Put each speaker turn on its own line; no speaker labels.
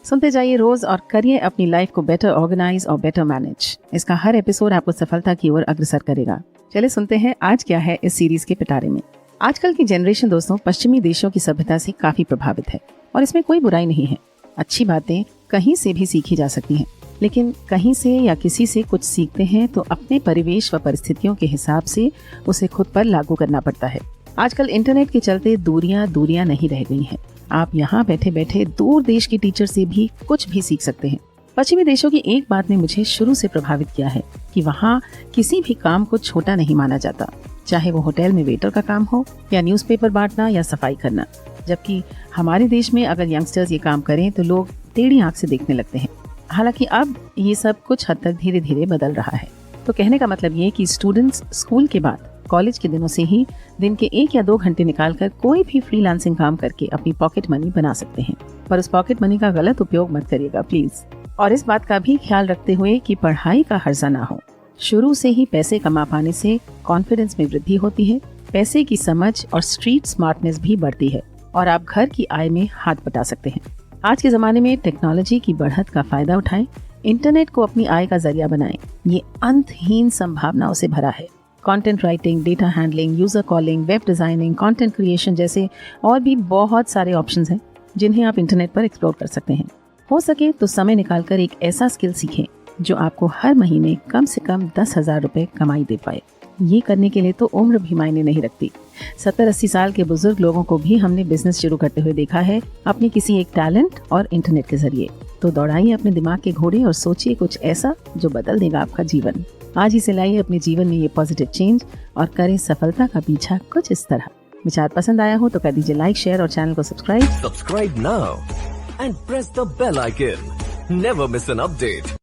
सुनते जाइए रोज और करिए अपनी लाइफ को बेटर ऑर्गेनाइज और बेटर मैनेज। इसका हर एपिसोड आपको सफलता की ओर अग्रसर करेगा। चलिए सुनते हैं आज क्या है इस सीरीज के पिटारे में। आजकल की जनरेशन दोस्तों पश्चिमी देशों की सभ्यता से काफी प्रभावित है और इसमें कोई बुराई नहीं है। अच्छी बातें कहीं से भी सीखी जा सकती हैं, लेकिन कहीं से या किसी से कुछ सीखते हैं तो अपने परिवेश व परिस्थितियों के हिसाब से उसे खुद पर लागू करना पड़ता है। आजकल इंटरनेट के चलते दूरियां नहीं रह गई हैं। आप यहाँ बैठे बैठे दूर देश के टीचर से भी कुछ भी सीख सकते हैं। पश्चिमी देशों की एक बात ने मुझे शुरू से प्रभावित किया है कि वहाँ किसी भी काम को छोटा नहीं माना जाता, चाहे वो होटल में वेटर का काम हो या न्यूज़पेपर बांटना या सफाई करना। जबकि हमारे देश में अगर यंगस्टर्स ये काम करें तो लोग टेढ़ी आंख से देखने लगते हैं। हालांकि अब ये सब कुछ हद तक धीरे धीरे बदल रहा है। तो कहने का मतलब ये कि स्टूडेंट्स स्कूल के बाद कॉलेज के दिनों से ही दिन के 1 या 2 घंटे निकालकर कोई भी फ्रीलांसिंग काम करके अपनी पॉकेट मनी बना सकते हैं। पर उस पॉकेट मनी का गलत उपयोग मत करिएगा प्लीज। और इस बात का भी ख्याल रखते हुए कि पढ़ाई का हर्जा ना हो। शुरू से ही पैसे कमा पाने से कॉन्फिडेंस में वृद्धि होती है, पैसे की समझ और स्ट्रीट स्मार्टनेस भी बढ़ती है और आप घर की आय में हाथ बटा सकते हैं। आज के जमाने में टेक्नोलॉजी की बढ़त का फायदा उठाएं, इंटरनेट को अपनी आय का जरिया बनाएं। ये अंतहीन संभावनाओं से भरा है। Content writing, data handling, user calling, web designing, content creation जैसे और भी बहुत सारे ऑप्शंस हैं जिन्हें आप इंटरनेट पर एक्सप्लोर कर सकते हैं। हो सके तो समय निकालकर एक ऐसा स्किल सीखें जो आपको हर महीने कम से कम 10,000 रुपए कमाई दे पाए। ये करने के लिए तो उम्र भी मायने नहीं रखती। 70-80 साल के बुजुर्ग लोगों को भी हमने बिजनेस शुरू करते हुए देखा है अपने किसी एक टैलेंट और इंटरनेट के जरिए। तो दौड़ाइए अपने दिमाग के घोड़े और सोचिए कुछ ऐसा जो बदल देगा आपका जीवन। आज ही से लाइए अपने जीवन में ये पॉजिटिव चेंज और करें सफलता का पीछा कुछ इस तरह। विचार पसंद आया हो तो कर दीजिए लाइक, शेयर और चैनल को subscribe
now and press the bell icon. Never miss an update.